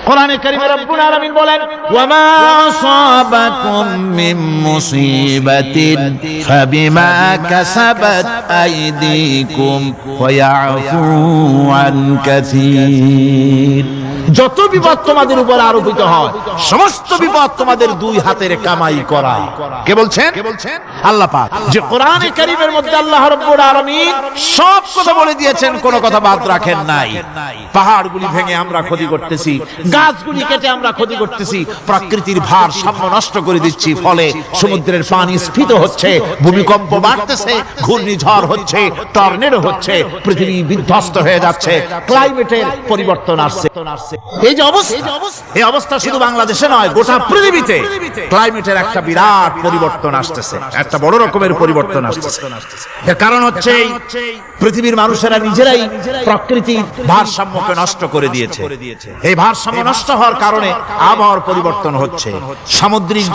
কোরআনে কারীমে রব্বুল আলামিন বলেন, ওয়ামা আসাবাকুম মিন মুসিবাতিন ফাবিমা কাসাবাত আইদিকুম ওয়া ইয়াফু আন কাসীর। যত বিপদ তোমাদের উপর আরোপিত হয়, সমস্ত বিপদ তোমাদের দুই হাতের কামাই করা। কে বলছেন? আল্লাহ পাক। যে কোরআনে কারীমের মধ্যে আল্লাহ রাব্বুল আলামিন সব কথা বলে দিয়েছেন, কোনো কথা বাদ রাখেন নাই। পাহাড়গুলি ভেঙে আমরা ক্ষতি করতেছি, গাছগুলি কেটে আমরা ক্ষতি করতেছি, প্রকৃতির ভারসাম্য নষ্ট করে দিচ্ছি, ফলে সমুদ্রের পানি স্ফীত হচ্ছে, ভূমিকম্প বাড়তেছে, ঘূর্ণিঝড় হচ্ছে, টর্নেডো হচ্ছে, পৃথিবী বিধ্বস্ত হয়ে যাচ্ছে, ক্লাইমেটের পরিবর্তন আসছে। এই যে অবস্থা, এই অবস্থা শুধু বাংলাদেশে নয়, গোটা পৃথিবীতে ক্লাইমেটের একটা বিরাট পরিবর্তন আসতেছে, একটা বড় রকমের পরিবর্তন আসতেছে। এর কারণ হচ্ছে পৃথিবীর মানুষেরা নিজেরাই প্রকৃতির ভারসাম্যকে নষ্ট করে দিয়েছে। এই ভারসাম্য নষ্ট হওয়ার কারণে আবহাওয়ার পরিবর্তন হচ্ছে, সামুদ্রিক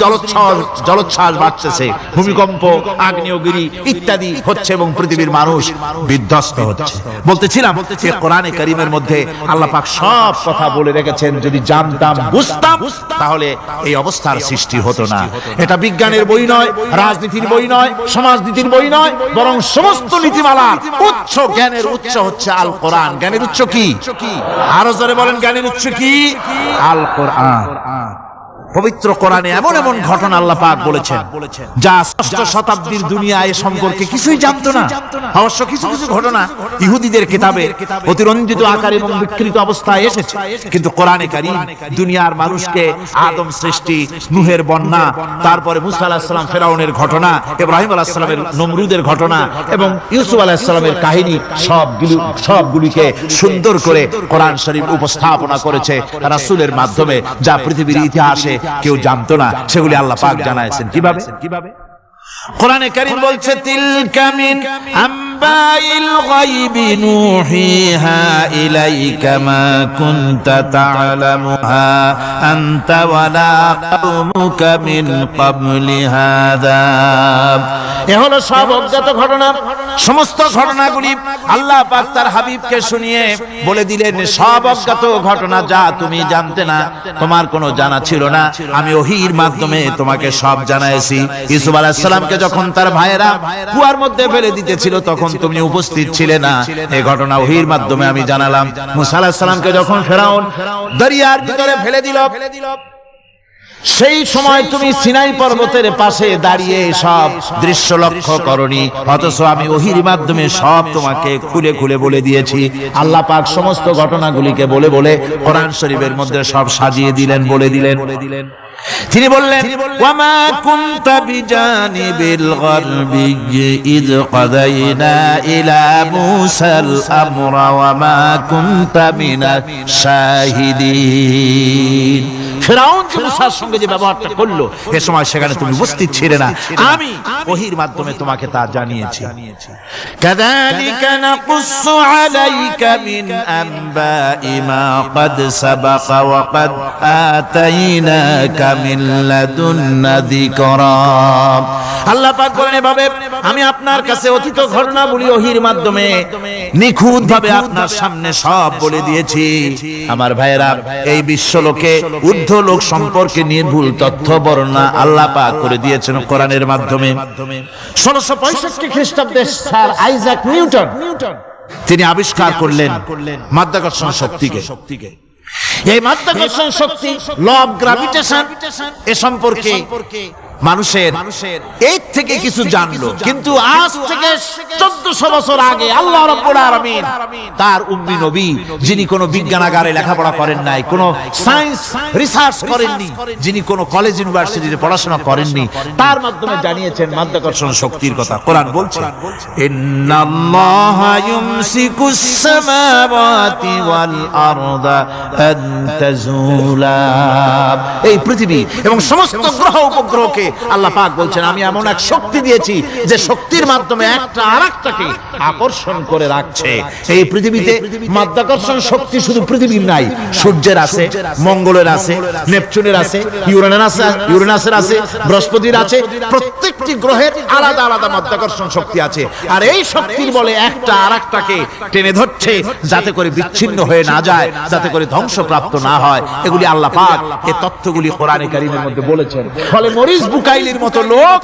জলোচ্ছ্বাস বাড়তেছে, ভূমিকম্প, আগ্নেয়গিরি ইত্যাদি হচ্ছে এবং পৃথিবীর মানুষ বিধ্বস্ত হচ্ছে। বলতেছিলাম যে কোরআনে কারীমের মধ্যে আল্লাহ পাক সব কথা বলে রেখেছেন। যদি জানতাম, বুঝতাম, তাহলে এই অবস্থার সৃষ্টি হতো না। এটা বিজ্ঞানের বই নয়, রাজনীতির বই নয়, সমাজনীতির বই নয়, বরং সমস্ত নীতিমালার উচ্চ, জ্ঞানের উচ্চ হচ্ছে আল কোরআন। জ্ঞানের উচ্চ কি? আরো জোরে বলেন, জ্ঞানের উচ্চ কি? আল কোরআন। পবিত্র কোরআনে এমন এমন ঘটনা আল্লাহ পাক বলেছেন যা ষষ্ঠ শতাব্দীর দুনিয়া এ সম্পর্কে কিছুই জানতো না। অবশ্য কিছু কিছু ঘটনা ইহুদিদের কিতাবে অতিরঞ্জিত আকারে এবং বিকৃত অবস্থায় এসেছে, কিন্তু কোরআনে কারীম দুনিয়ার মানুষকে আদম সৃষ্টি, নূহের বন্যা, তারপরে মুসা আলাইহিস সালাম ফেরাউনের ঘটনা, ইব্রাহিম আলাইহিস সালামের নমরুদের ঘটনা এবং ইউসুফ আলাইহিস সালামের কাহিনী সবগুলিকে সুন্দর করে কোরআন শরীফ উপস্থাপনা করেছে রাসূলের মাধ্যমে, যা পৃথিবীর ইতিহাসে কেউ জানতো না। সেগুলি আল্লাহ পাক জানাইছেন কিভাবে? কোরআনে কারীম বলছে, তিলকা মিন আম্বাইল গায়বি নূহিহা ইলাইকা মা কুনতা তা'লামুহা আনতা ওয়ালা কওমুকা মিন ক্বাবলি হাযা। এ হলো সব অজ্ঞাত ঘটনা। সমস্ত ঘটনাগুলি আল্লাহ পাক তার হাবিবকে শুনিয়ে বলে দিলেন, সব অজ্ঞাত ঘটনা যা তুমি জানতে না, তোমার কোনো জানা ছিল না, আমি ওহীর মাধ্যমে তোমাকে সব জানাইছি। ইউসুফ আলাইহিস সালামকে যখন তার ভাইয়েরা কুয়ার মধ্যে ফেলে দিতেছিল, তখন তুমি উপস্থিত ছিলে না, এই ঘটনা ওহীর মাধ্যমে আমি জানালাম। মুসা আলাইহিস সালামকে যখন ফেরাউন দরিয়ার ভিতরে ফেলে দিল, সেই সময় তুমি সিনাই পর্বতের পাশে দাঁড়িয়ে সব দৃশ্য লক্ষ্য করনি, অথচ আমি ওহীর মাধ্যমে সব তোমাকে খুলে খুলে বলে দিয়েছি। আল্লাহ পাক সমস্ত ঘটনাগুলিকে বলে বলে কোরআন শরীফের মধ্যে সব সাজিয়ে দিলেন, বলে দিলেন। তিনি বললেন, ওয়ামা কুনতা বিজানিবিল গারবি ইয কাদাইনা ইলা মুসাল আমরা ওয়ামা কুনতা মিনাশ শাহিদিন। ফিরআউন যে মুসার সঙ্গে যে ব্যবহারটা করলো, এ সময় সেখানে তুমি উপস্থিত ছিলে না, আমি ওহীর মাধ্যমে তোমাকে তা জানিয়েছি। কাযালিকা নাকুসসু আলাইকা মিন আনবাই মা ক্বাদ সাবাকা ওয়া ক্বাদ আতাইনাকা মিন লাদুন্না যিকরা। আল্লাহ পাক বলেন, এভাবে আমি আপনার কাছে অতীত ঘটনাবলী ওহীর মাধ্যমে নিখুঁতভাবে আপনার সামনে সব বলে দিয়েছি। আমার ভাইয়েরা, এই বিশ্বলোকে ঊর্ধ্ব লোক সম্পর্কে নির্ভুল তথ্য বর্ণনা আল্লাহ পাক করে দিয়েছেন কোরআনের মাধ্যমে। 1665 খ্রিস্টাব্দে স্যার আইজাক নিউটন তিনি আবিষ্কার করলেন মাধ্যাকর্ষণ শক্তিকে। এই মাধ্যাকর্ষণ শক্তি, ল অফ গ্র্যাভিটেশন, এ সম্পর্কে মানুষের এই থেকে কিছু জানলো, কিন্তু আজ থেকে 1400 বছর আগে আল্লাহ রাব্বুল আলামিন তার উম্মি নবী, যিনি কোনো বিজ্ঞানাগারে লেখাপড়া করেন নাই, কোনো সায়েন্স রিসার্চ করেননি, যিনি কোনো কলেজ ইউনিভার্সিটিতে পড়াশোনা করেননি, তার মাধ্যমে জানিয়েছেন মাধ্যাকর্ষণ শক্তির কথা। কোরআন বলছে, ইন্নাল্লাহা ইউমসিকুস সামাওয়াতি ওয়াল আরদা আন তাজুলা। এই পৃথিবী এবং সমস্ত গ্রহ উপগ্রহকে আল্লাহ পাক বলছেন আমি এমন এক শক্তি দিয়েছি যে শক্তির মাধ্যমে একটা আরেকটাকে আকর্ষণ করে রাখছে। এই পৃথিবীতে মাধ্যাকর্ষণ শক্তি শুধু পৃথিবীর নাই, সূর্যের আছে, মঙ্গলের আছে, নেপচুনের আছে, ইউরেনাসের আছে, বৃহস্পতির আছে। প্রত্যেকটি গ্রহের আলাদা আলাদা মাধ্যাকর্ষণ শক্তি আছে। আর এই শক্তির বলে একটা আরেকটাকে টেনে ধরছে যাতে করে বিচ্ছিন্ন হয়ে না যায়, যাতে করে ধ্বংসপ্রাপ্ত না হয়। এগুলি আল্লাহ পাক এই তথ্যগুলি কোরআনে কারীমের মধ্যে বলেছেন। ফলে মরিস বুকাইলির মতো লোক,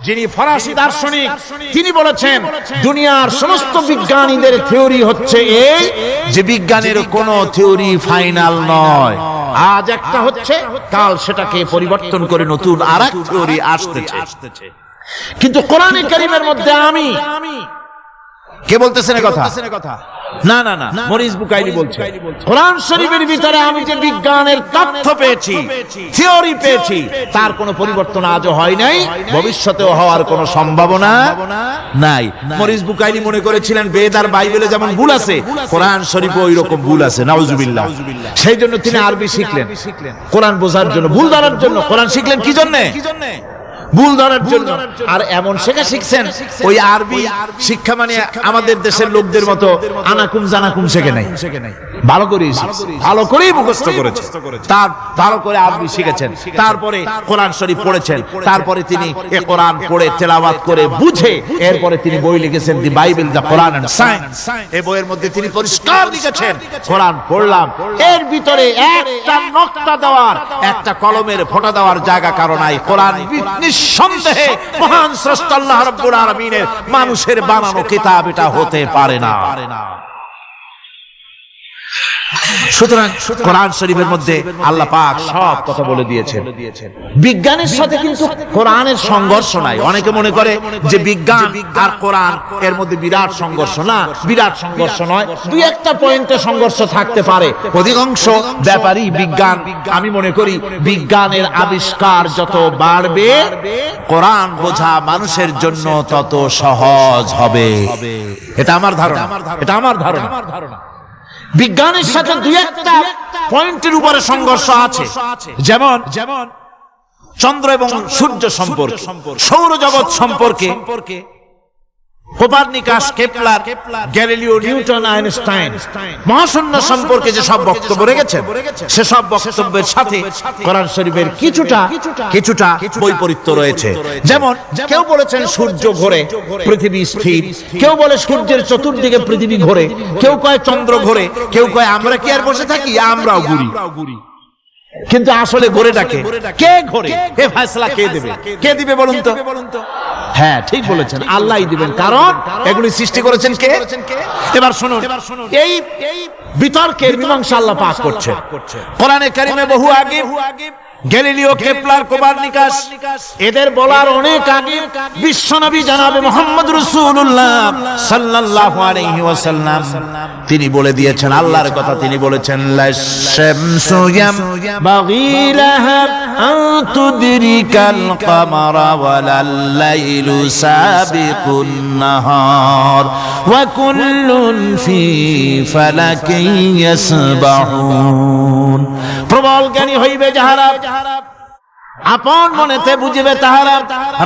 যিনি ফরাসি দার্শনিক, তিনি বলেছেন দুনিয়ার সমস্ত বিজ্ঞানীদের থিওরি হচ্ছে এই যে বিজ্ঞানের কোন থিওরি ফাইনাল নয়। আজ একটা হচ্ছে, কাল সেটাকে পরিবর্তন করে নতুন আরেক থিওরি আসতেছে। কিন্তু কোরআনে কারীমের মধ্যে আমি কে বলতেছেন কথা? না না না, মরিস বুকাইলি বলছে কোরআন শরীফের ভিতরে আমি যে বিজ্ঞানের তথ্য পেয়েছি, থিওরি পেয়েছি, তার কোনো পরিবর্তন আজও হয় নাই, ভবিষ্যতেও হওয়ার কোনো সম্ভাবনা নাই। মরিস বুকাইলি মনে করেছিলেন বেদ আর বাইবেলে যেমন ভুল আছে, কোরআন শরীফে ওই রকম ভুল আছে, নাউজুবিল্লাহ। সেই জন্য তিনি আরবি শিখলেন কোরআন বোঝার জন্য, ভুল ধরার জন্য। কোরআন শিখলেন কি জন্য? ভুল ধরার জন্য। আর এমন শেখা শিখছেন, ওই আরবি শিক্ষা মানে আমাদের দেশের লোকদের মতো আনাকুম জানাকুম শেখে নাই, ভালো করেই মুখস্থ করেছে, তার ভালো করে আরবি শিখেছেন, তারপরে কোরআন শরীফ পড়েছেন, তারপরে তিনি এ কোরআন পড়ে তেলাওয়াত করে বুঝে এরপরে তিনি বই লিখেছেন the Bible the Quran and science. এই বইয়ের মধ্যে তিনি পরিষ্কার লিখেছেন কোরআন পড়লাম, এর ভিতরে একটা নকতা দেওয়ার, একটা কলমের ফোঁটা দেওয়ার জায়গা কারণ নাই। কোরআন নিঃসন্দেহে মহান স্রষ্টা আল্লাহ রাব্বুল আলামিনের মানুষের বানানো কিতাব এটা হতে পারে না। সুতরাং কোরআন শরীফের মধ্যে আল্লাহ পাক সব কথা বলে দিয়েছেন। বিজ্ঞানের সাথে কিন্তু কোরআনের সংঘর্ষ নাই। অনেকে মনে করে যে বিজ্ঞান আর কোরআন এর মধ্যে বিরাট সংঘর্ষ। না, বিরাট সংঘর্ষ নয়, দুই একটা পয়েন্টে সংঘর্ষ থাকতে পারে। অধিকাংশ ব্যাপারই বিজ্ঞান, আমি মনে করি বিজ্ঞানের আবিষ্কার যত বাড়বে কোরআন বোঝা মানুষের জন্য তত সহজ হবে। এটা আমার ধারণা। বিজ্ঞানের সাথে দুই একটা পয়েন্টের উপরে সংঘর্ষ আছে, যেমন চন্দ্র এবং সূর্য সম্পর্কে, সৌরজগৎ সম্পর্কে Copernicus, Kepler, Galileo, Newton, Einstein মহাশূন্য সম্পর্কে যে সব বক্তব্য রেখেছেন, সেসব বক্তব্যের সাথে কোরআন শরীফের কিছুটা বৈপরীত্য রয়েছে। যেমন কেউ বলেছেন সূর্য ঘোরে, পৃথিবী স্থির, কেউ বলে সূর্যের চতুর্দিকে পৃথিবী ঘোরে, কেউ কয় চন্দ্র ঘোরে, কেউ কয় আমরা কি আর বসে থাকি, আমরাও ঘুরি। কিন্তু আসলে ঘোরেটাকে কে ঘোরে, এ ফয়সালা কে দিবে বলুন তো? হ্যাঁ, ঠিক বলেছেন, আল্লাহই দিবেন, কারণ এগুলি সৃষ্টি করেছেন কে? এবার শুনুন, এই বিতর্কের মীমাংসা আল্লাহ পাক করছেন কোরআনে কারীমে বহু আগে। গ্যালিলিও, কেপলার, কোপারনিকাস এদের বলার অনেক আগে বিশ্বনবী জনাবে মুহাম্মদ রাসূলুল্লাহ সাল্লাল্লাহু আলাইহি ওয়াসাল্লাম তিনি বলে দিয়েছেন, আল্লাহর কথা তিনি বলেছেন, লাশ-শামসু ইয়ামবাগি লাহা আন তুদরিকাল কামারা ওয়ালাল লাইলু সাবিকুন নাহার ওয়া কুল্লুন ফি ফালাকিন ইয়াসবাহুন। প্রবল জ্ঞানী হইবে যাহারা, আপন মনেতে বুঝিবে তাহারা,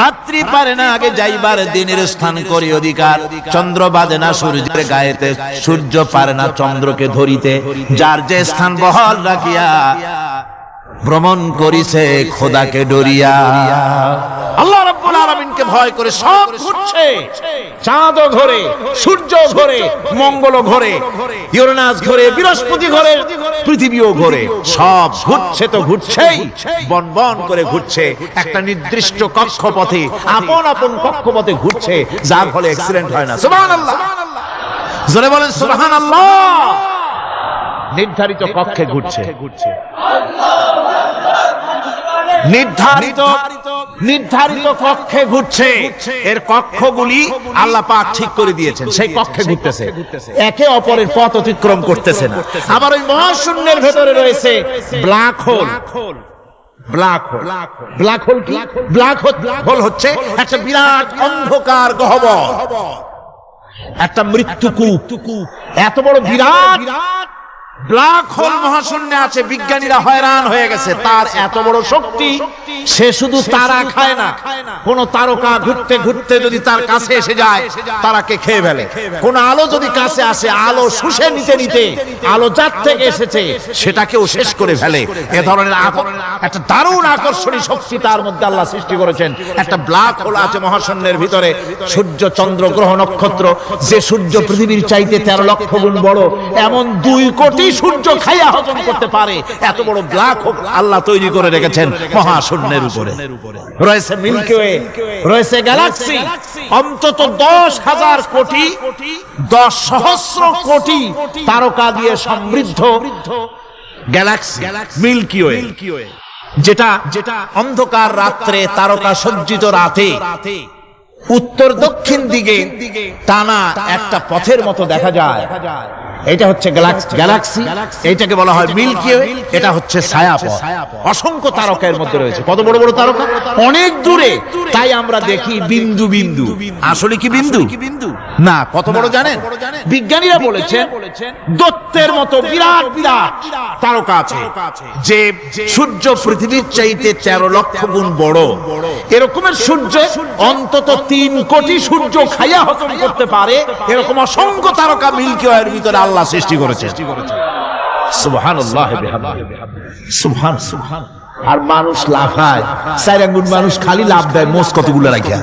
রাত্রি পারে না আগে যাইবার দিনের স্থান করি অধিকার। চন্দ্র বাঁধে না সূর্যের গায়েতে, সূর্য পারে না চন্দ্রকে ধরিতে। যার যে স্থান বহাল রাখিয়া ভ্রমণ করিছে খোদাকে ডরিয়া। আল্লাহ রাব্বুল আলামিনকে ভয় করে সব ঘুরছে, চাঁদও ঘোরে, সূর্য ঘোরে, মঙ্গল ঘোরে, ইউরেনাস ঘোরে, বৃহস্পতি ঘোরে, পৃথিবীও ঘোরে। সব ঘুরছে তো ঘুরছেই, বন করে ঘুরছে একটা নির্দিষ্ট কক্ষপথে, আপন আপন কক্ষপথে ঘুরছে, যার ফলে অ্যাক্সিডেন্ট হয় না। সুবহানাল্লাহ, জোরে বলেন সুবহানাল্লাহ। নির্ধারিত কক্ষে ঘুরছে, নির্ধারিত কক্ষে ঘুরছে। এর কক্ষগুলি আল্লাহ পাক ঠিক করে দিয়েছেন, সেই কক্ষে ঘুরতেছে, একে অপরের পথ অতিক্রম করতেছে না। আবার ওই মহাশূন্যের ভেতরে রয়েছে ব্ল্যাক হোল। ব্ল্যাক হোল কি? ব্ল্যাক হোল হচ্ছে একটা বিরাট অন্ধকার গহ্বর, একটা মৃত্যুকূপ। এত বড় বিরাট ব্ল্যাক হোল মহাশূন্যে আছে, বিজ্ঞানীরা হয়রান হয়ে গেছে। তার এত বড় শক্তি, সে শুধু তারা খায় না, কোন তারকা ঘুরতে ঘুরতে যদি তার কাছে এসে যায় তারাকে খেয়ে ফেলে। কোন আলো যদি কাছে আসে, আলো শুষে নিতে নিতে আলো যার থেকে এসেছে সেটাকেও শেষ করে ফেলে। এ ধরনের একটা দারুণ আকর্ষণী শক্তি তার মধ্যে আল্লাহ সৃষ্টি করেছেন। একটা ব্ল্যাক হোল আছে মহাশূন্যের ভিতরে, সূর্য চন্দ্র গ্রহ নক্ষত্র, যে সূর্য পৃথিবীর চাইতে 13 লক্ষ গুণ বড়, এমন 2 কোটি সূর্য খাইয়া হজম করতে পারে এত বড় ব্ল্যাক হোল আল্লাহ তৈরি করে রেখেছেন মহাশূন্যের উপরে। রয়েছে মিল্কি ওয়ে, রয়েছে গ্যালাক্সি, অন্তত 10,000 কোটি 10 সহস্র কোটি তারকা দিয়ে সমৃদ্ধ গ্যালাক্সি মিল্কি ওয়ে, যেটা অন্ধকার রাত্রে তারকা সজ্জিত রাতে উত্তর দক্ষিণ দিকে টানা একটা পথের মতো দেখা যায়। এটা হচ্ছে গ্যালাক্সি, এটাকে বলা হয় মিল্কি ওয়ে। এটা হচ্ছে ছায়াপথ। অসংখ্য তারকা এর মধ্যে রয়েছে। কত বড় বড় তারকা, অনেক দূরে, তাই আমরা দেখি বিন্দু বিন্দু। আসলে কি বিন্দু না, কত বড় জানেন? বিজ্ঞানীরা বলেছেন দৈত্যের মতো বিরাট বিরাট তারকা আছে, যে সূর্য পৃথিবীর চাইতে 13 লক্ষ গুণ বড়। এরকমের সূর্য অন্তত 3 কোটি সূর্য খাইয়া হজম করতে পারে, এরকম অসংখ্য তারকা মিল্কি ওয়ের ভিতরে আল্লাহ সৃষ্টি করেছেন। সুবহানাল্লাহ সুবহান সুবহান। আর মানুষ লাফায়, 4 আঙ্গুল মানুষ খালি লাভ দেয় মোষ কতগুলো রাখিয়া।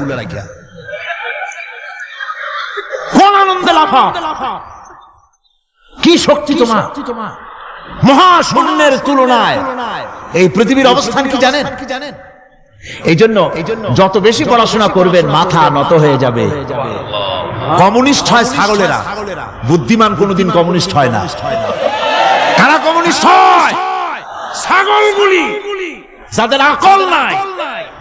কোন আনন্দে লাফা, কি শক্তি তোমার! মহাশূন্যের তুলনায় এই পৃথিবীর অবস্থান কি জানেন? এই জন্য যত বেশি পড়াশোনা করবেন মাথা নত হয়ে যাবে। কমিউনিস্ট হয় ছাগলেরা, বুদ্ধিমান কোনোদিন কমিউনিস্ট হয় না। কারা কমিউনিস্ট হয়? ছাগলগুলি, যাদের আকল নাই,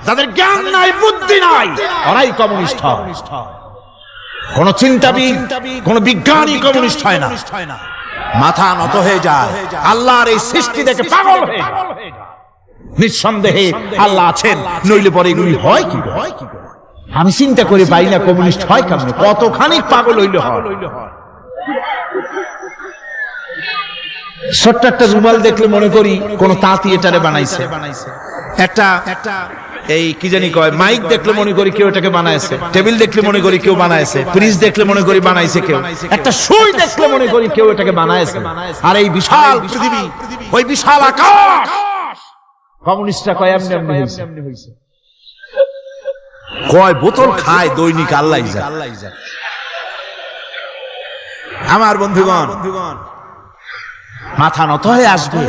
যাদের জ্ঞান নাই, বুদ্ধি নাই, ওরাই কমিউনিস্ট হয়। কোন চিন্তাবিদ, কোন বিজ্ঞানী কমিউনিস্ট হয় না। মাথা নত হয়ে যায়, আল্লাহর এই সৃষ্টি দেখে পাগল হয়ে যায়। নিঃসন্দেহে আল্লাহ আছেন, নইলে পরে এগুলি হয় কি? আমি চিন্তা করে পাই না কমিউনিস্ট হয় কেমন, কতখানি পাগল হইলে হয়। ছোট্ট একটা রুমাল দেখলে মনে করি কোন তাঁতি এটারে বানাইছে। একটা এই কি জানি কয় মাইক দেখলে মনে করি কেউ এটাকে বানাইছে। টেবিল দেখলে মনে করি কেউ বানাইছে। ফ্রিজ দেখলে মনে করি বানাইছে কেউ। একটা সুই দেখলে মনে করি কেউ এটাকে বানাইছে। আর এই বিশাল পৃথিবী, ওই বিশাল আকাশ, কমিউনিস্টরা কয় এমনি এমনি হইছে। কয় বোতল খায় দৈনিক আল্লাহ জানে। আমার বন্ধুগণ, মাথা নত হয়ে আসবে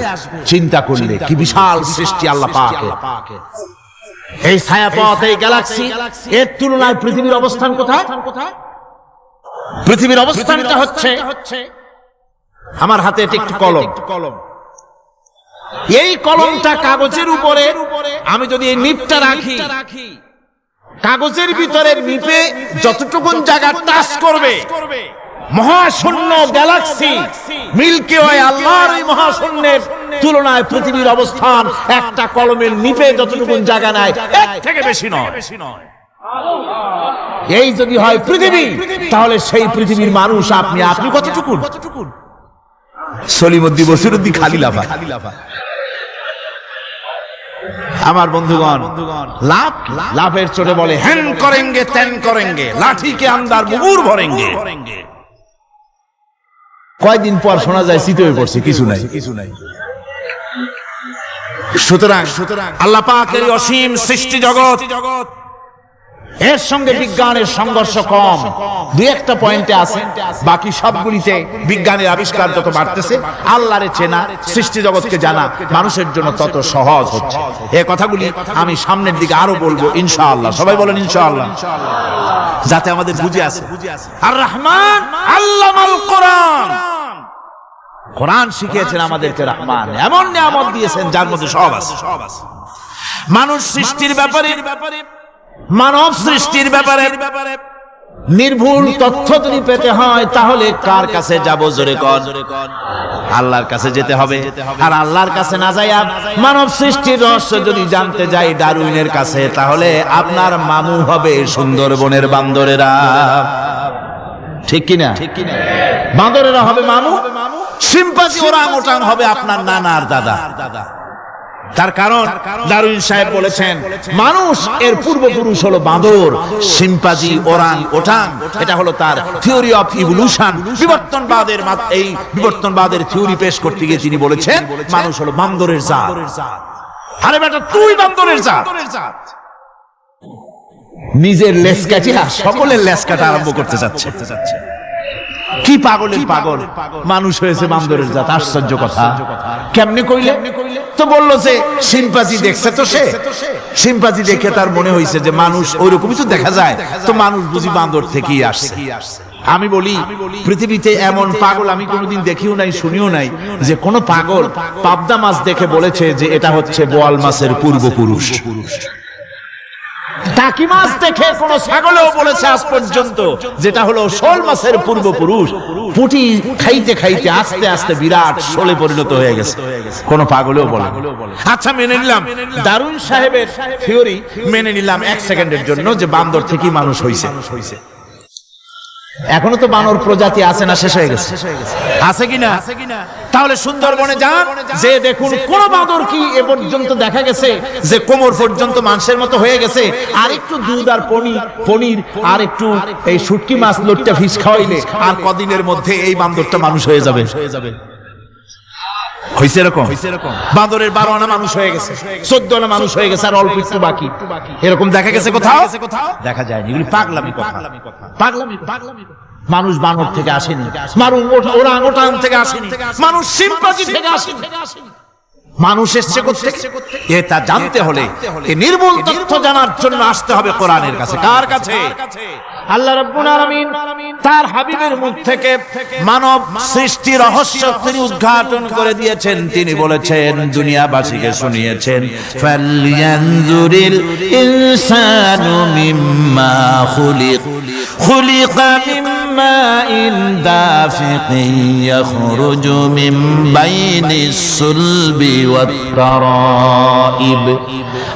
চিন্তা করলে কি বিশাল সৃষ্টি আল্লাহ পাকের। এই ছায়াপথ, এই গ্যালাক্সি, এর তুলনায় পৃথিবীর অবস্থান কোথায়? পৃথিবীর অবস্থানটা হচ্ছে আমার হাতে একটি কলম। এই কলমটা কাগজের উপরে আমি যদি এই নিপটা রাখি, কাগজের ভিতরে নিপে যতটুকু জায়গা টাচ করবে, মহাশূন্য গ্যালাক্সি মিল্কি ওয়ে, আল্লাহর এই মহাশূন্যের তুলনায় পৃথিবীর অবস্থান একটা কলমের নিপে যতটুকু জায়গা নাই, এর থেকে বেশি নয়। এই যদি হয় পৃথিবী, তাহলে সেই পৃথিবীর মানুষ আপনি কতটুকু? সলিমুদ্দিন বসিরুদ্দিন খালি লাফা। আমার বন্ধুগণ, লাভের চোটে বলে হ্যান করেঙ্গে ত্যান করেঙ্গে, লাঠি কে আন্দার মুগুর ভরেঙ্গে। কয়দিন পর শোনা যায় শীত হয়ে পড়ছে, কিছু নাই। সুতরাং আল্লাহ পাকের অসীম সৃষ্টি জগৎ, এর সঙ্গে বিজ্ঞানের সংঘর্ষ কম, 2-1টা পয়েন্টে আছে। বাকি সবগুলিতে বিজ্ঞানের আবিষ্কার যত বাড়তেছে, আল্লাহরে চেনা, সৃষ্টি জগৎকে জানা মানুষের জন্য তত সহজ হচ্ছে। এই কথাগুলি আমি সামনের দিকে আরো বলবো ইনশাআল্লাহ। সবাই বলেন ইনশাআল্লাহ, যাতে আমাদের বুঝে আসে। আর রহমান আল্লামাল কোরআন, কোরআন শিখিয়েছেন আমাদেরকে। রহমান এমন নিয়ামত দিয়েছেন যার মধ্যে সব আছে। মানুষ সৃষ্টির ব্যাপারে, মানব সৃষ্টির ব্যাপারে নির্ভুল তথ্য যদি পেতে হয়, তাহলে কার কাছে যাব? জোরে কর। আল্লাহর কাছে যেতে হবে। আর আল্লাহর কাছে না যাইয়া মানব সৃষ্টির রহস্য যদি জানতে যাই ডারউইনের কাছে, তাহলে আপনার মামু হবে সুন্দরবনের বান্দরেরা। ঠিক কিনা? বান্দরেরা হবে মামু, সিম্পাজি ওরাং ওটাং হবে আপনার নানার দাদা। তার কারণ দারুইন সাহেব বলেছেন মানুষ এর পূর্বপুরুষ হলো বাঁদর, শিম্পাজি, ওরাং ওটাং। এটা হলো তার থিওরি অফ ইভলিউশন, বিবর্তনবাদের। এই বিবর্তনবাদের থিওরি পেশ করতে গিয়ে তিনি বলেছেন মানুষ হলো বান্দরের জাত। আরে বেটা, তুই বান্দরের জাত। নিজের লেজ কাটিয়া সকলের লেজ কাটা আরম্ভ করতে যাচ্ছে। কি পাগলের পাগল, মানুষ হয়েছে বান্দরের জাত। আশ্চর্য কথা। কেমনে কইলে? তো বললো যে শিম্পাজি দেখছে, তো সে শিম্পাজি দেখে তার মনে হয়েছে যে মানুষ ওইরকমই তো দেখা যায়, তো মানুষ বুঝি বান্দর থেকেই আসছে। আমি বলি পৃথিবীতে এমন পাগল আমি কোনোদিন দেখিও নাই, শুনিও নাই যে কোন পাগল পাবদা মাছ দেখে বলেছে যে এটা হচ্ছে বোয়াল মাছের পূর্বপুরুষ। টাকি মাছ দেখে কোন ছাগলেও বলেছে আজ পর্যন্ত যেটা হলো শোল মাছের পূর্বপুরুষ। পুঁটি খাইতে খাইতে আস্তে আস্তে বিরাট শোলে পরিণত হয়ে গেছে, কোন পাগলেও বলে। আচ্ছা, মেনে নিলাম দারুইন সাহেবের থিওরি, মেনে নিলাম 1 সেকেন্ডের জন্য যে বান্দর থেকেই মানুষ হইছে। এখনো তো বানর প্রজাতি আছে না শেষ হয়ে গেছে? আছে কিনা? তাহলে সুন্দরবনে যান, যে দেখুন কোন বাঁদর কি এ পর্যন্ত দেখা গেছে যে কোমর পর্যন্ত মানুষের মতো হয়ে গেছে। আর একটু দুধ আর পনির আর একটু এই শুটকি মাছ লট্টা ফিশ খাওয়াইলে আর কদিনের মধ্যে এই বান্দরটা মানুষ হয়ে যাবে। হইছে এরকম? বাঁদরের 12 আনা মানুষ হয়ে গেছে, 14 আনা মানুষ হয়ে গেছে, আর অল্প একটু বাকি। এরকম দেখা গেছে কোথাও? দেখা যায়নি। এগুলি পাগলামি কথা, পাগলামি। মানুষ বানর থেকে আসেনি, মানুষ ওরাং ওটাং থেকে আসেনি, মানুষ শিম্পাজি থেকে আসেনি। মানুষ এসছে কোত্থেকে? এটা জানতে হলে এই নির্মূল তথ্য জানার জন্য আসতে হবে কোরআনের কাছে। কার কাছে? আল্লাহ রাব্বুল আলামিন তার হাবিবের মুখ থেকে মানব সৃষ্টি রহস্য তিনি উদ্ঘাটন করে দিয়েছেন। তিনি বলেছেন, দুনিয়াবাসীকে শুনিয়েছেন, ফালয়ানজুরিল ইনসানু মিম্মা খুলিকা মিম্মা ইন দাফিকিন ইয়াখরুজু মিন বাইনিস সুলবি ওয়াত তারাইব।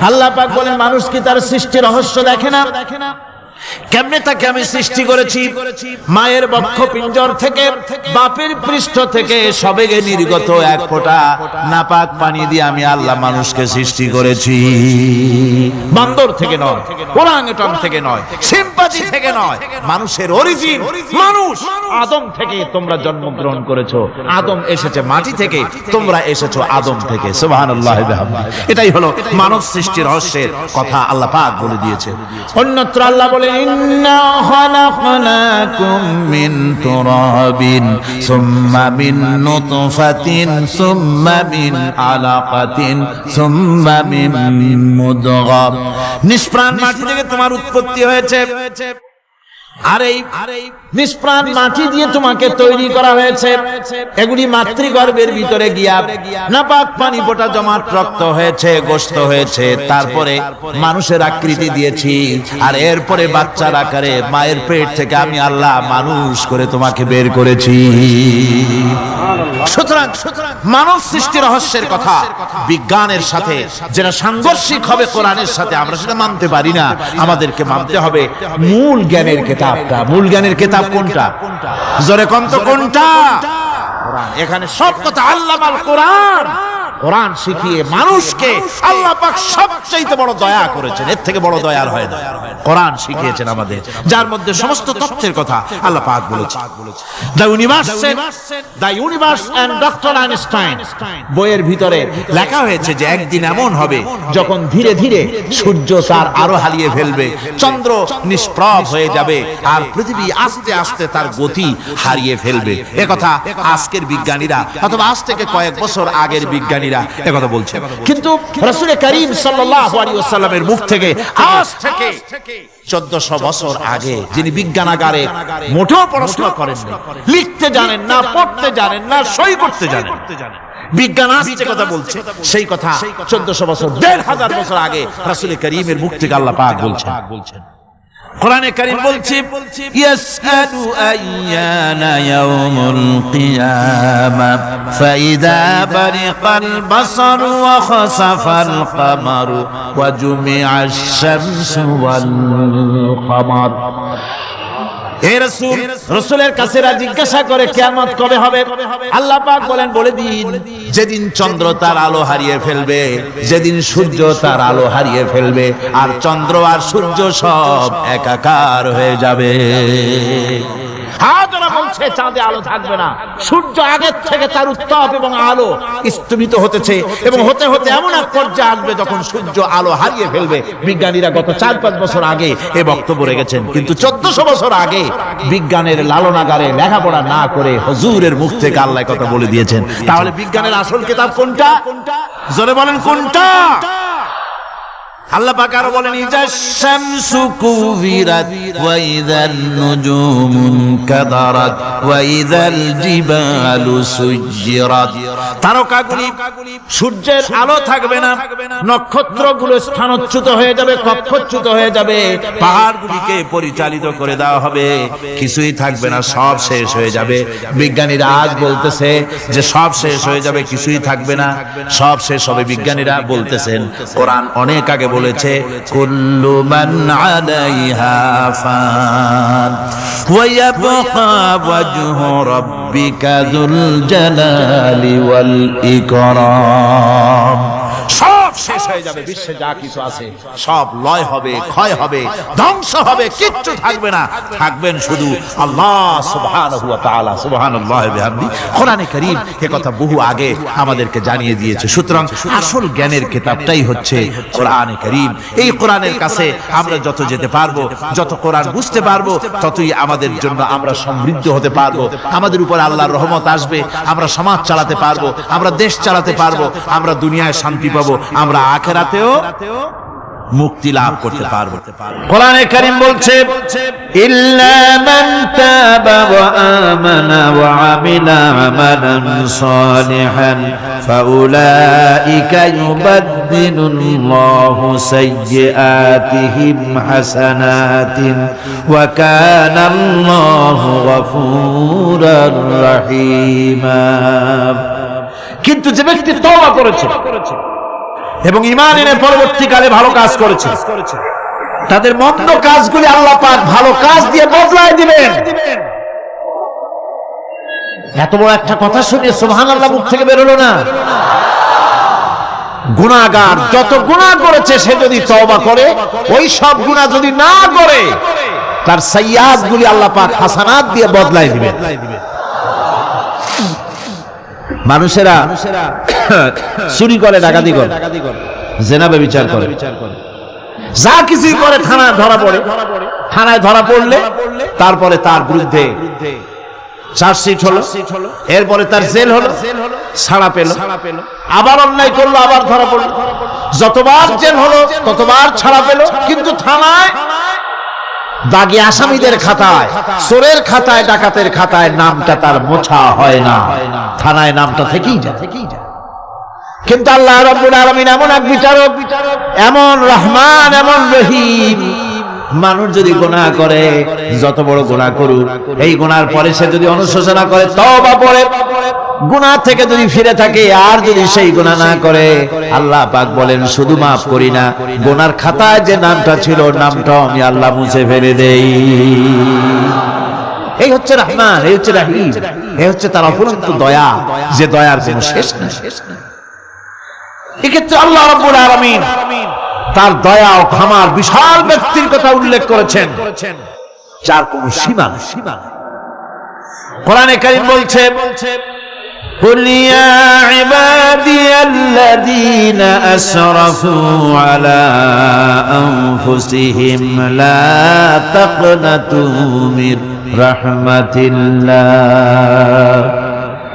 আল্লাহ পাক বলেন, মানুষ কি তার সৃষ্টি রহস্য দেখে না? কেমনে তাকে আমি সৃষ্টি করেছি? মায়ের বক্ষ পিঞ্জর থেকে, বাপের পৃষ্ঠ থেকে সবেগে নির্গত এক ফোঁটা নাপাক পানি দিয়ে আমি আল্লাহ মানুষকে সৃষ্টি করেছি। বান্দর থেকে নয়, ওরাংওটাং থেকে নয়, শিম্পাজি থেকে নয়। মানুষের অরিজিন মানুষ। আদম থেকে তোমরা জন্মগ্রহণ করেছো, আদম এসেছে মাটি থেকে, তোমরা এসেছো আদম থেকে। সুবহানাল্লাহ। এটাই হলো মানব সৃষ্টির রহস্যের কথা আল্লাহ পাক বলে দিয়েছে। অন্যত্র আল্লাহ বলে, ইন্না খালাকনাকুম মিন তুরাবিন সুম্মা মিন নুতফাতিন সুম্মা মিন আলাকাতিন সুম্মা মিন মুদগা। নিষ্প্রাণ মাটি থেকে তোমার উৎপত্তি হয়েছে, আর এই নিষ্প্রাণ মাটি দিয়ে তোমাকে তৈরি করা হয়েছে। এগুলি মাতৃগর্ভের ভিতরে গিয়া নাপাক পানি ফোঁটা জমাট রক্ত হয়েছে, গোশত হয়েছে, তারপরে মানুষের আকৃতি দিয়েছি, আর এরপরে বাচ্চার আকারে মায়ের পেট থেকে আমি আল্লাহ মানুষ করে তোমাকে বের করেছি। সুতরাং মানব সৃষ্টি রহস্যের কথা বিজ্ঞানের সাথে যেটা সাংঘর্ষিক হবে কোরআনের সাথে, আমরা সেটা মানতে পারি না। আমাদেরকে মানতে হবে মূল জ্ঞানের কিতাবটা। মূল জ্ঞানের কিতাব কোনটা? জোরে কোন তো কোনটা? কোরআন। এখানে সব কথা আল্লামাল কোরআন। কোরআন শিখিয়ে মানুষকে আল্লাহ পাক সবচেয়ে বড় দয়া করেছেন, এর থেকে বড় দয়া আর হয় না। কোরআন শিখিয়েছেন আমাদের, যার মধ্যে সমস্ত তথ্যের কথা আল্লাহ পাক বলেছেন। The universe and doctor Einstein বইয়ের ভিতরে লেখা হয়েছে যে একদিন এমন হবে যখন ধীরে ধীরে সূর্য তার আরো হারিয়ে ফেলবে, চন্দ্র নিষ্প্রভ হয়ে যাবে, আর পৃথিবী আস্তে আস্তে তার গতি হারিয়ে ফেলবে। একথা আজকের বিজ্ঞানীরা অথবা আজ থেকে কয়েক বছর আগের বিজ্ঞানীরা একথা বলছে। কিন্তু রাসূল করিম সাল্লাল্লাহু আলাইহি ওয়াসাল্লামের মুখ থেকে আজ থেকে 1400 বছর আগে, যিনি বিজ্ঞানাগারে মোটেও পড়াশোনা করেন না, লিখতে জানেন না, পড়তে জানেন না, সই করতে জানেন, বিজ্ঞান আসছে কথা বলছে, সেই কথা 1400 বছর 1500 বছর আগে রাসূল করিমের মুখ থেকে আল্লাহ পাক বলছেন। কোরআনে কারীম বলছে, ইয়াসআলু আইয়ানা ইয়াউমুল কিয়ামা ফাইদা বারিকাল বাসারু ওয়া খাসাফাল কামারু ওয়া জুমিআশ শামসু ওয়াল কামার। হে রাসূল, রাসূলের কাছেরা জিজ্ঞাসা করে কিয়ামত কবে হবে? আল্লাহ পাক বলেন, বলে দিন যেদিন চন্দ্র তার আলো হারিয়ে ফেলবে, যেদিন সূর্য তার আলো হারিয়ে ফেলবে, আর চন্দ্র আর সূর্য সব একাকার হয়ে যাবে। হাজারা বলছে চাঁদে আলো থাকবে না, সূর্য আগের থেকে তার উত্তাপ এবং আলো স্তমিত হতেছে এবং হতে হতে এমন এক পর্যায়ে আসবে যখন সূর্য আলো হারিয়ে ফেলবে। বিজ্ঞানীরা গত 4-5 বছর আগে এ বক্তব্য রেখেছেন, কিন্তু 1400 বছর আগে বিজ্ঞানের লালনাগারে লেখাপড়া না করে হুজুরের মুখ থেকে আল্লাহ কথা বলে দিয়েছেন। তাহলে বিজ্ঞানের আসল কিতাব কোনটা? জোরে বলেন কোনটা? আল্লাহ পাক আরো বলেন, ইজা শামসু কুবিরাত ওয়া ইযান নুজুমু কাদারাত ওয়া ইযাল জিবালু সুজ্জিরাত। তারকাগুলি, সূর্যের আলো থাকবে না, নক্ষত্রগুলো স্থানচ্যুত হয়ে যাবে, কক্ষচ্যুত হয়ে যাবে, পাহাড়গুলিকে পরিচালিত করে দেওয়া হবে, কিছুই থাকবে না, সব শেষ হয়ে যাবে। বিজ্ঞানীরা আজ বলতেছে যে সব শেষ হয়ে যাবে, কিছুই থাকবে না, সব শেষ হবে। বিজ্ঞানীরা বলতেছেন, কোরআন অনেক আগে বলেছে, কুল্লু মান আলাইহা ফান ওয়া ইয়াবকা ওয়াজহু রাব্বিকা যুল জালালি ওয়াল ইকরাম। সব শেষ হয়ে যাবে, বিশ্বে যা কিছু আছে সব লয় হবে, ক্ষয় হবে, ধ্বংস হবে, কিচ্ছু থাকবে না, থাকবেন শুধু আল্লাহ সুবহানাহু ওয়া তাআলা। সুবহানাল্লাহি ওয়া বিহামদি। কোরআনে কারীম এ কথা বহু আগে আমাদেরকে জানিয়ে দিয়েছে। সুতরাং আসল জ্ঞানের কিতাবটাই হচ্ছে কোরআনে কারীম। এই কোরআনের কাছে আমরা যত যেতে পারবো, যত কোরআন বুঝতে পারবো, ততই আমাদের জন্য আমরা সমৃদ্ধ হতে পারবো, আমাদের উপর আল্লাহর রহমত আসবে, আমরা সমাজ চালাতে পারবো, আমরা দেশ চালাতে পারবো, আমরা দুনিয়ায় শান্তি পাবো, আমরা আখিরাতেও মুক্তি লাভ করতে পারবো। কোরআনে কারীম বলছে, ইল্লা মান তাবা ওয়া আমানা ওয়া আমিলা আমালান সালিহান ফাউলাইকা ইউবাদদিলুল্লাহু সাইয়্যাতিহিম হাসানাতিন ওয়া কানা আল্লাহু গফুরার রহিমা। কিন্তু যে ব্যক্তি তওবা করেছে এবং ঈমান এনে পরবর্তীকালে ভালো কাজ করেছে, তাদের মন্দ কাজগুলি আল্লাহ পাক ভালো কাজ দিয়ে বদলায় দিবেন। এত বড় একটা কথা শুনে সুবহানাল্লাহ মুখ থেকে বের হলো না? গুনাহগার যত গুনাহ করেছে সে যদি তওবা করে, ওই সব গুনাহ যদি না করে, তার সাইয়্যাতগুলি আল্লাহ পাক হাসানাত দিয়ে বদলায় দিবেন। মানুষেরা চুরি করে, ডাকাতি করে, জেনা ব্যভিচার করে, যা কিছুই করে থানায় ধরা পড়ে। থানায় ধরা পড়লে তারপরে তার বিরুদ্ধে চার্জশিট হলো, এরপরে তার জেল হলো, ছাড়া পেল, আবার অন্যায় করলো, আবার ধরা পড়লো, যতবার জেল হলো ততবার ছাড়া পেল, কিন্তু থানায় দাগী আসামিদের খাতায়, চোরের খাতায়, ডাকাতের খাতায় নামটা তার মোছা হয় না, থানায় নামটা থেকেই যায়। কিন্তু আল্লাহ রাব্বুল আলামিন এমন এক বিচারক, এমন রহমান, এমন রহিম। মানুষ যদি গুনাহ করে, যত বড় গুনাহ করুক, এই গুনার পরে সে যদি অনুশোচনা করে, তওবা পড়ে, গুনাহ থেকে যদি ফিরে থাকে, আর যদি সেই গুনাহ না করে, আল্লাহ পাক বলেন শুধু মাফ করি না, গুনার খাতায় যে নামটা ছিল, নামটাও আমি আল্লাহ মুছে ফেলে দেই। এই হচ্ছে রহমান, এই হচ্ছে রহিম, এই হচ্ছে তার অফুরন্ত দয়া, যে দয়ার কোনো শেষ নেই। এক্ষেত্রে আল্লাহ রাব্বুল আলামিন তার দয়া ও ক্ষমার বিশাল ব্যক্তির কথা উল্লেখ করেছেন, যার কোনো সীমা নেই। কোরআনে কারীম বলছে, قل يا عبادي الذين أسرفوا على أنفسهم لا تقنطوا من رحمة الله।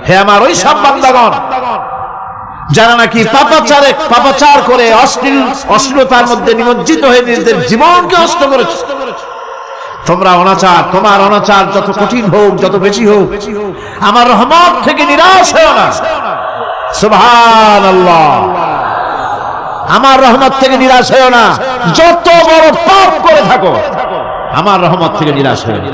হে আমার ওই সব বান্দাগণ যারা নাকি পাপাচার করে অশ্লীলতার মধ্যে নিমজ্জিত হয়ে নিজেদের জীবনকে নষ্ট করেছে, তোমরা অনাচার, তোমার অনাচার যত কঠিন হোক, যত বেশি হোক, আমার রহমত থেকে নিরাশ হও না। সুবহানাল্লাহ, আমার রহমত থেকে নিরাশ হও না। যত বড় পাপ করে থাকো, আমার রহমত থেকে নিরাশ হও না।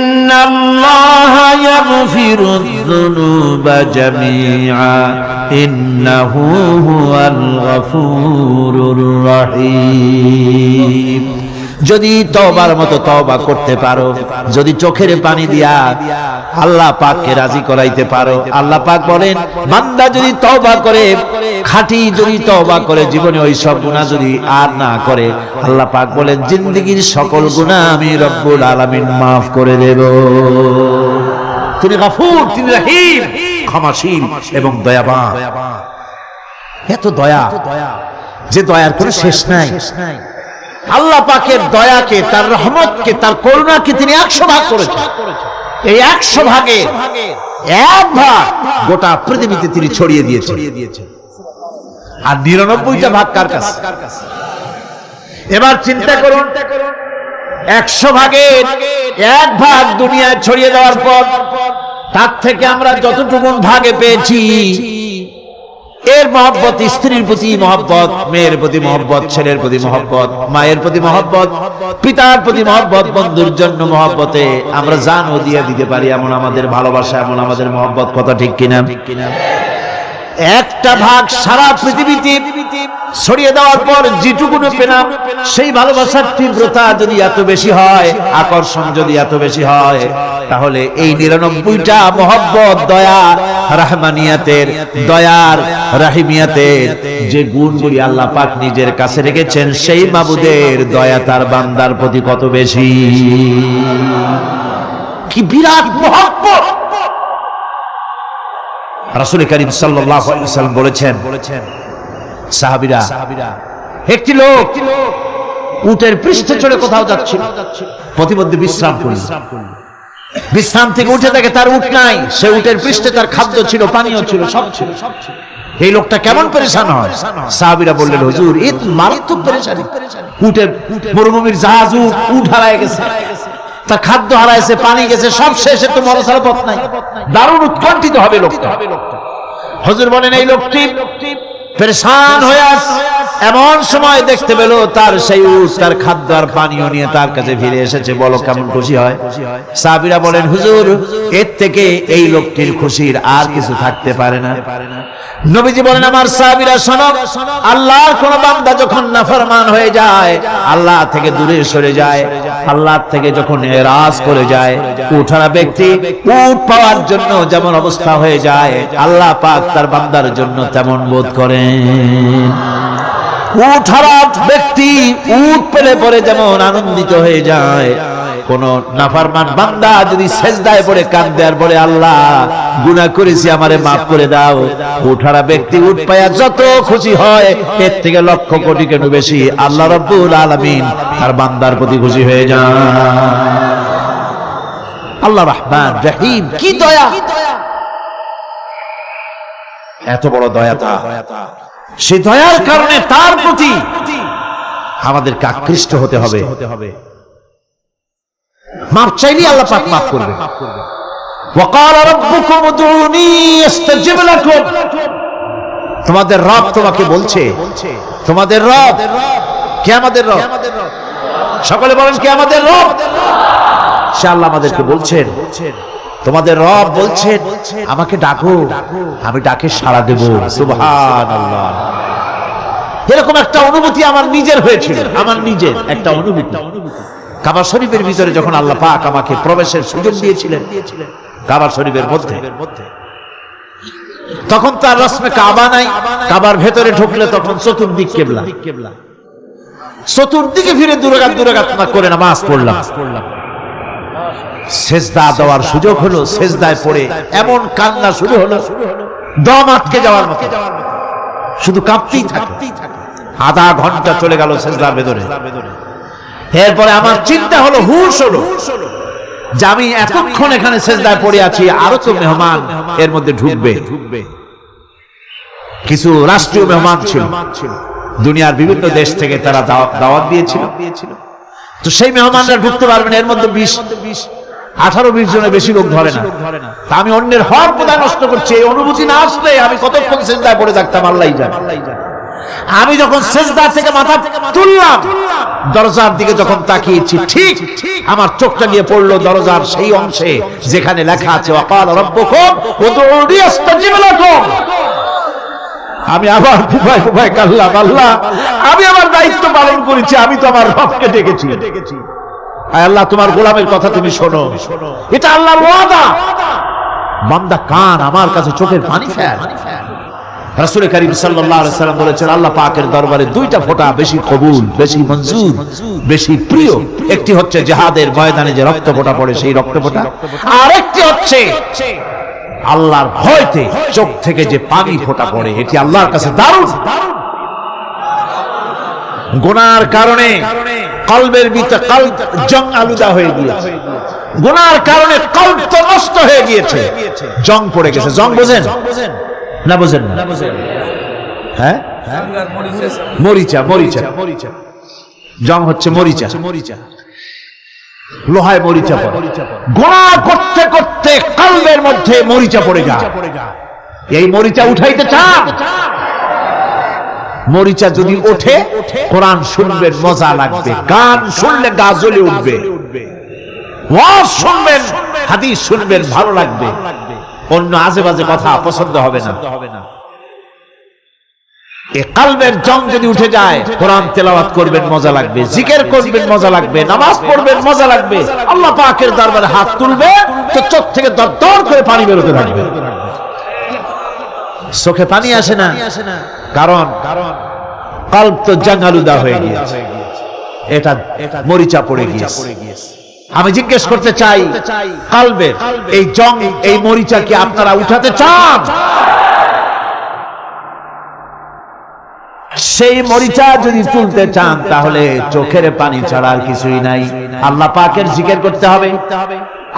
ইন্নাল্লাহা ইয়াগফিরুয যুনুবা জামিআ ইন্নাহু হুয়াল গফুরুর রহিম। যদি তওবার মতো তওবা করতে পারো, যদি চোখের পানি দিয়া আল্লাহ পাককে রাজি করাইতে পারো, আল্লাহ পাক বলেন বান্দা যদি তওবা করে, খাঁটি যদি তওবা করে, জীবনে ওই সব গুনাহ যদি আর না করে, আল্লাহ পাক বলেন জিন্দেগীর সকল গুনাহ আমি রব্বুল আলামিন মাফ করে দেব। তিনি গফুর, তিনি রহিম, ক্ষমাশীল এবং দয়াবান। এত দয়া যে দয়ার কোনো শেষ নাই। আল্লাহ পাকের দয়াকে, তার রহমতকে, তার করুণাকে তিনি 100 ভাগ করেছেন। এই 100 ভাগে 1 ভাগ গোটা পৃথিবীতে তিনি ছড়িয়ে দিয়েছেন। আর 99টা ভাগ কার কাছে? এবার চিন্তা করুন, 100 ভাগের 1 ভাগ দুনিয়ায় ছড়িয়ে দেওয়ার পর তার থেকে আমরা যতটুকু ভাগে পেয়েছি, এর মহব্বত, স্ত্রীর প্রতি মহব্বত, মেয়ের প্রতি মহব্বত, ছেলের প্রতি মহব্বত, মায়ের প্রতি মহব্বত, পিতার প্রতি মহব্বত, বন্ধুর জন্য মহব্বতে আমরা জানও দিয়ে দিতে পারি, এমন আমাদের ভালোবাসা, এমন আমাদের মহব্বত। কথা ঠিক কিনা? একটা ভাগ সারা পৃথিবীতে ছড়িয়ে দেওয়ার পর যেটুকু পেলাম, সেই ভালোবাসার তীব্রতা যদি এত বেশি হয়, আকর্ষণ যদি এত বেশি হয়, তাহলে এই 99টা মহব্বত, দয়া, রহমানিয়াতের, দয়ার, রাহিমিয়াতের যে গুণগুলি আল্লাহ পাক নিজের কাছে রেখেছেন, সেই মাবুদের দয়া তার বান্দার প্রতি কত বেশি। কি বিরাট মহব্বত! রাসূল করিম সাল্লাল্লাহু আলাইহি ওয়াসাল্লাম বলেছেন, সাহাবীরা, একটি লোক উটের পৃষ্ঠে চড়ে কোথাও যাচ্ছিল, প্রতিমধ্যে বিশ্রাম করল। বিশ্রাম থেকে উঠে দেখে তার উট নাই। সে উটের পৃষ্ঠে তার খাদ্য ছিল, পানীয় ছিল, সব ছিল। এই লোকটা কেমন পেরেশান হয়? সাহাবীরা বললেন, হুজুর, এ তো মারাত্মক পেরেশানি। উটের মরুভূমির জাহাজ, উট হারায় গেছে, তার খাদ্য হারাইছে, পানি গেছে, সব শেষে তো মরা ছাড়া পথ নাই। দারুণ উৎকণ্ঠিত হবে লোকটা। হুজুর বলেন, এই লোকটি পেরেশান হয়ে আছে। এমন সময় দেখতে পেল তার সেই উট তার খাদ্য আর পানীয় নিয়ে তার কাছে ফিরে এসেছে। বলো কেমন খুশি হয়? সাহাবীরা বলেন, হুজুর, এর থেকে এই লোকটির খুশির আর কিছু থাকতে পারে না। নবীজি বলেন, আমার সাহাবীরা শোনো, আল্লাহর কোন বান্দা যখন নাফরমান হয়ে যায়, আল্লাহ থেকে দূরে সরে যায়, আল্লাহ থেকে যখন এরাজ করে যায়, উঠারা ব্যক্তি উট পাওয়ার জন্য যেমন অবস্থা হয়ে যায়, আল্লাহ পাক তার বান্দার জন্য তেমন বোধ করেন। উট হারা ব্যক্তি উট পেলে পরে যেমন আনন্দিত হয়ে যায়, কোন নাফরমান বান্দা যদি সেজদায় পড়ে কাঁদে আর বলে, আল্লাহ গুনাহ করেছি, আমারে মাফ করে দাও, উট হারা ব্যক্তি উট পায়া যত খুশি হয়, এর থেকে লক্ষ কোটি কেন বেশি আল্লাহ রাব্বুল আলামিন তার বান্দার প্রতি খুশি হয়ে যান। আল্লাহ রহমান রহিম, কি দয়া! এত বড় দয়া তার। সে দয়ার কারণে তার প্রতি আমাদেরকে আকৃষ্ট হতে হবে। মাফ চাইলে আল্লাহ পাক মাফ করবে। ওয়াকাল রাব্বুকুম উদউনি আস্তাজিব লাকুম। তোমাদের রব তোমাকে বলছে, তোমাদের রব কে? আমাদের রব। সকলে বলেন, কে আমাদের রব? সে আল্লাহ আমাদেরকে বলছেন, তোমাদের রব বলছেন, আমাকে ডাকো, আমি ডাকে সাড়া দেব। সুবহানাল্লাহ। এরকম একটা অনুভূতি আমার নিজের হয়েছিল, আমার নিজের একটা অনুভূতি। কাবা শরীফের ভিতরে যখন আল্লাহ পাক আমাকে প্রবেশের সুযোগ দিয়েছিলেন, কাবা শরীফের মধ্যে, তখন তার রসমে কাবা নাই। কাবার ভেতরে ঢুকলে তখন চতুর্দিক কিবলা, চতুর্দিকে ফিরে দুরাকাত করে নামাজ পড়লাম। সেজদা দেওয়ার সুযোগ হলো, সেজদায় পড়ে এমন কান্না শুরু হলো, দম আটকে যাওয়ার মতো, শুধু কাঁপতেই থাকে। আধা ঘন্টা চলে গেল সেজদার ভেতরে। এরপরে আমার চিন্তা হলো, হুঁশ হলো যে আমি এতক্ষণ এখানে সেজদায় পড়ে আছি, আরো তো মেহমান এর মধ্যে ঢুকবে। কিছু রাষ্ট্রীয় মেহমান ছিল, দুনিয়ার বিভিন্ন দেশ থেকে তারা দাওয়াত দিয়েছিল। তো সেই মেহমানরা ঢুকতে পারবেন, এর মধ্যে 18-20 জনের বেশি লোক ধরে না। তা আমি অন্যের হক বোধহয় নষ্ট করছি, এই অনুভূতি না আসলে আমি কতক্ষণ সেজদায় পড়ে থাকতাম আল্লাহই জানে। আমি যখন সেজদা থেকে মাথা তুললাম, দরজার দিকে যখন তাকিয়েছি, ঠিক আমার চোখটা গিয়ে পড়লো দরজার সেই অংশে যেখানে লেখা আছে, ওয়াকাল রাব্বুকুম উদউনি আস্তাজিব লাকুম। আমি আবার ফুফায় ফুফায় কাঁদলাম, আল্লাহ আমি আমার দায়িত্ব পালন করেছি, আমি তো আমার রবকে ডেকেছি। আল্লাহ তোমার গোলামের কথা তুমি শোনো, এটা আল্লাহর ওয়াদা। বান্দা কান আমার কাছে চোখের পানি ফেল। রাসূল কারীম সাল্লাল্লাহু আলাইহি সাল্লাম বলেছেন আল্লাহ পাকের দরবারে দুইটা ফোঁটা বেশি কবুল, বেশি মঞ্জুর, বেশি প্রিয়। একটি হচ্ছে জিহাদের ময়দানে যে রক্ত ফোঁটা পড়ে সেই রক্ত ফোঁটা, আর একটি হচ্ছে আল্লাহর ভয়তে চোখ থেকে যে পানি ফোঁটা পড়ে, এটি আল্লাহর কাছে দারুণ। গুনার কারণে কলবের ভিতরে কলব জং আলুদা হয়ে গিয়েছে, গুনার কারণে কলব তো নষ্ট হয়ে গিয়েছে, জং পড়ে গেছে। জং বোঝেন না? বোঝেন না? হ্যাঁ, মরিচা, মরিচা, জং হচ্ছে মরিচা, লোহায় মরিচা পড়ে। গুনাহ করতে করতে কলবের মধ্যে মরিচা পড়ে যায়। এই মরিচা উঠাইতে চান? মরিচা যদি ওঠে, কোরআন শুনবেন মজা লাগবে, গান শুনলে গা জ্বলে উঠবে, ওয়াজ শুনবেন, হাদিস শুনবেন ভালো লাগবে, অন্য আজে বাজে কথা পছন্দ হবে না। এই কলবের জং যদি উঠে যায়, কোরআন তেলাওয়াত করবেন মজা লাগবে, জিকির করবেন মজা লাগবে, নামাজ পড়বেন মজা লাগবে, আল্লাহ পাকের দরবারে হাত তুলবে তো চোখ থেকে দরদর করে পানি বেরোতে থাকবে। চোখে পানি আসে না, কারণ কলব তো জং আলুদা হয়ে গিয়েছে, এটা মরিচা পড়ে গিয়েছে। আমি জিজ্ঞেস করতে চাই, কলবের এই জং, এই মরিচা কি আপনারা উঠাতে চান? সেই মরিচা যদি তুলতে চান, তাহলে চোখের পানি ছাড়া আর কিছুই নাই, আল্লাহ পাকের জিকির করতে হবে।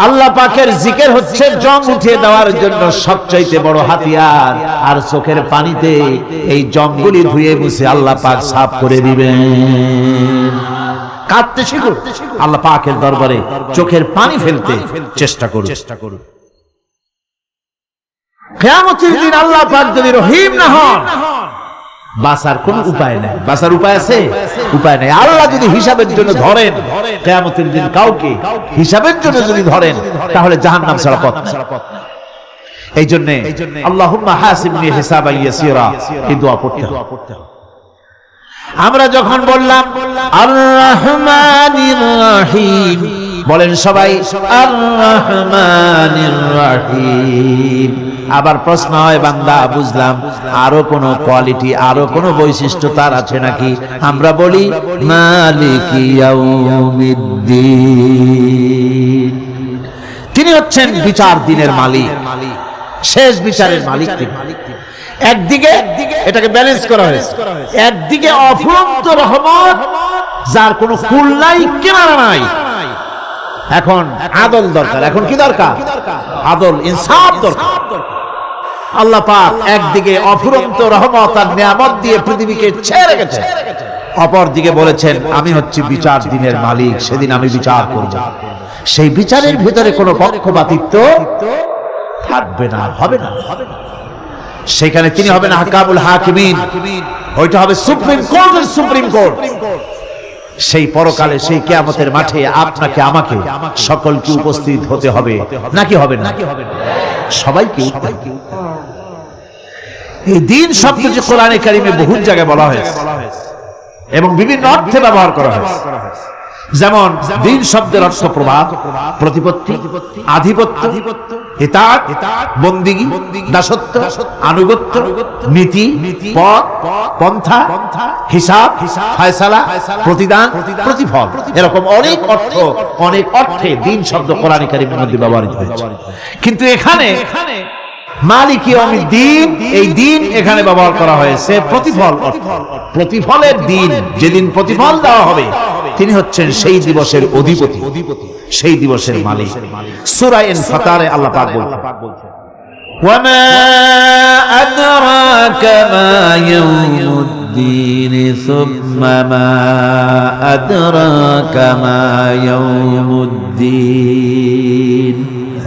আল্লাহ পাকের জিকির হচ্ছে জং উঠিয়ে দেওয়ার জন্য সবচাইতে বড় হাতিয়ার। আর চোখের পানিতে এই জংগুলি ধুয়ে মুছে আল্লাহ পাক সাফ করে দিবেন। কাঁদতে শিখুন, আল্লাহ পাকের দরবারে চোখের পানি ফেলতে চেষ্টা করুন। কিয়ামতের দিন আল্লাহ পাক যদি রহিম না হন, বাঁচার কোন উপায় নেই। বাঁচার উপায় আছে? উপায় নেই। আল্লাহ যদি হিসাবের জন্য ধরেন কিয়ামতের দিন কাউকে, হিসাবের জন্য যদি ধরেন, তাহলে জাহান্নাম ছাড়া পথ নেই। এই জন্য আল্লাহুম্মা হাসিবনি হিসাবান ইয়াসীরা, এই দোয়া পড়তে হবে। আমরা যখন বললাম আর রহমানির রহিম, বলেন সবাই আর রহমানির রহিম। আবার প্রশ্ন হয়, বান্দা বুঝলাম, আরো কোন কোয়ালিটি, আরো কোন বৈশিষ্ট্য তার আছে নাকি? আমরা বলি মালিকি ইয়াউমিদ্দিন, তিনি হচ্ছেন বিচার দিনের মালিক, শেষ বিচারের মালিক তিনি। একদিকে এটাকে ব্যালেন্স করা হয়েছে, একদিকে অফুরন্ত রহমত, যার কোনো কুল নাই, কিনারা নাই। এখন আদল দরকার। এখন কি দরকার? আদল, ইনসাফ দরকার। আল্লাহ পাক একদিকে অফুরন্ত রহমত আর নিয়ামত দিয়ে পৃথিবীকে ছেড়ে গেছে, অপর দিকে বলেছেন আমি হচ্ছি বিচার দিনের মালিক, সেদিন আমি বিচার করব। সেই বিচারের ভিতরে কোনো পক্ষপাতিত্ব থাকবে না, হবে না। সেখানে তিনি হবেন হাকামুল হাকিমিন, ওইটা হবে সুপ্রিম কোর্টের সুপ্রিম কোর্ট। সেই পরকালে, সেই কিয়ামতের মাঠে আপনাকে আমাকে সকলকে উপস্থিত হতে হবে, নাকি হবে না? সবাইকে। এই দিন শব্দ যে কোরআনে কারিমে বহু জায়গায় বলা হয়েছে এবং বিভিন্ন অর্থে ব্যবহার করা হয়েছে। যেমন দিন শব্দের অর্থ প্রভাব, প্রতিপত্তি, আধিপত্য, ইতাআত, বন্দিগি, দাসত্ব, আনুগত্য, নীতি, পথ, পন্থা, হিসাব, ফয়সালা, প্রতিদান, প্রতিফল, এরকম অনেক অর্থ, অনেক অর্থে দিন শব্দ কোরআনে কারিমের মধ্যে ব্যবহৃত হয়েছে। কিন্তু এখানে মালিক ইয়াউমিদ্দিন, এই দিন এখানে ব্যবহার করা হয়েছে প্রতিফল, প্রতিফলের দিন, যেদিন প্রতিফল দেওয়া হবে, তিনি হচ্ছেন সেই দিবসের অধিপতি, সেই দিবসের মালিক। সূরা ইনফিতারে আল্লাহ পাক বলছেন ওয়ামা আদরাকা মা ইয়াউমুদ্দিন সুম্মা মা আদরাকা মা ইয়াউমুদ্দিন,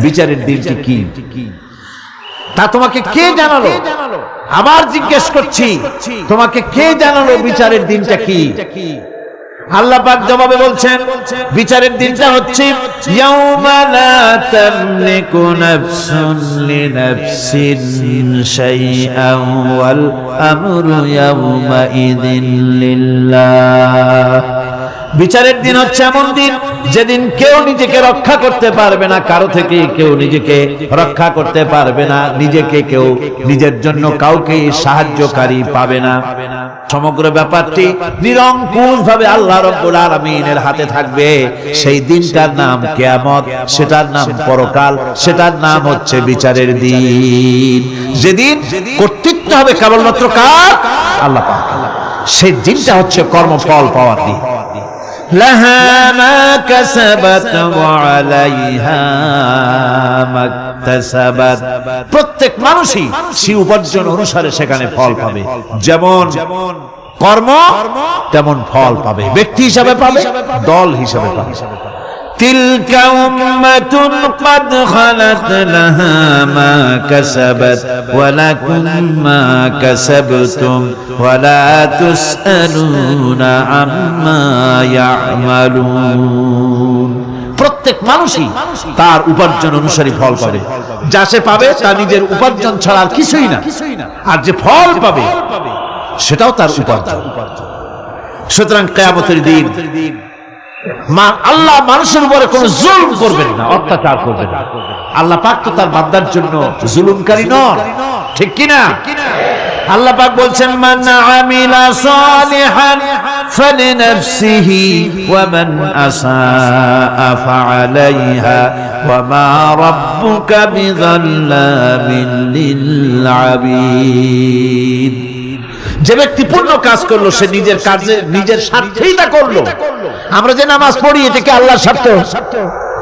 বিচারের দিনটি কি তা তোমাকে কে জানালো? আবার জিজ্ঞেস করছি, তোমাকে কে জানালো বিচারের দিনটা কি? আল্লাহ পাক জবাবে বলছেন বিচারের দিনটা হচ্ছে ইয়াউমা লা তামলিকু নাফসুন লিনাফসিন শাইআন ওয়াল আমরু ইয়াউমা ইযিন লিল্লাহ। বিচারের দিন হচ্ছে এমন দিন যেদিন কেউ নিজেকে রক্ষা করতে পারবে না, কারো থেকে কেউ নিজেকে রক্ষা করতে পারবে না, নিজেকে কেউ নিজের জন্য কাউকে সাহায্যকারী পাবে না। সমগ্র ব্যাপারটি নিরঙ্কুশ ভাবে আল্লাহ রাব্বুল আলামিনের হাতে থাকবে। সেই দিনটার নাম কিয়ামত, সেটার নাম পরকাল, সেটার নাম হচ্ছে বিচারের দিন। যেদিন কর্তৃত্ব হবে কেবলমাত্র কার? আল্লাহ পাক। সেই দিনটা হচ্ছে কর্মফল পাওয়ার দিন। লাহা মা কাসাবাত ওয়া আলাইহা মাকতাসাবাত। প্রত্যেক মানুষই সেই উপার্জন অনুসারে সেখানে ফল পাবে। যেমন কর্ম তেমন ফল পাবে, ব্যক্তি হিসাবে পাবে, দল হিসাবে পাবে। তিলকা উম্মাতুন ক্বাদ খালাত লাহা মা কাসাবাত ওয়া লাকুম মা কাসাবতুম ওয়া লা তুসআলুনা আম্মা ইয়ামালুন। প্রত্যেক মানুষই তার উপার্জন অনুসারী ফল পাবে। যা সে পাবে তা নিজের উপার্জন ছাড়া আর কিছুই না, আর যে ফল পাবে সেটাও তার উপার্জন। সুতরাং কিয়ামতের দিন আল্লাহ মানুষের উপরে কোনো জুলুম করবেন না, অত্যাচার করবেন না। আল্লাহ পাক তো তার বান্দার জন্য জুলুমকারী নন, ঠিক কিনা? আল্লাহ পাক বলছেন মান আমিলা সালিহান ফালিনাফসিহি ওয়া মান আসাআ ফাআলাইহা ওয়া মা রাব্বুকা বিযাল্লামিন লিল আবিদ। যে ব্যক্তি পূর্ণ কাজ করলো সে নিজের কাজে নিজের স্বার্থেই তা করলো। আমরা যে নামাজ পড়ি এটা কি আল্লাহর স্বার্থ?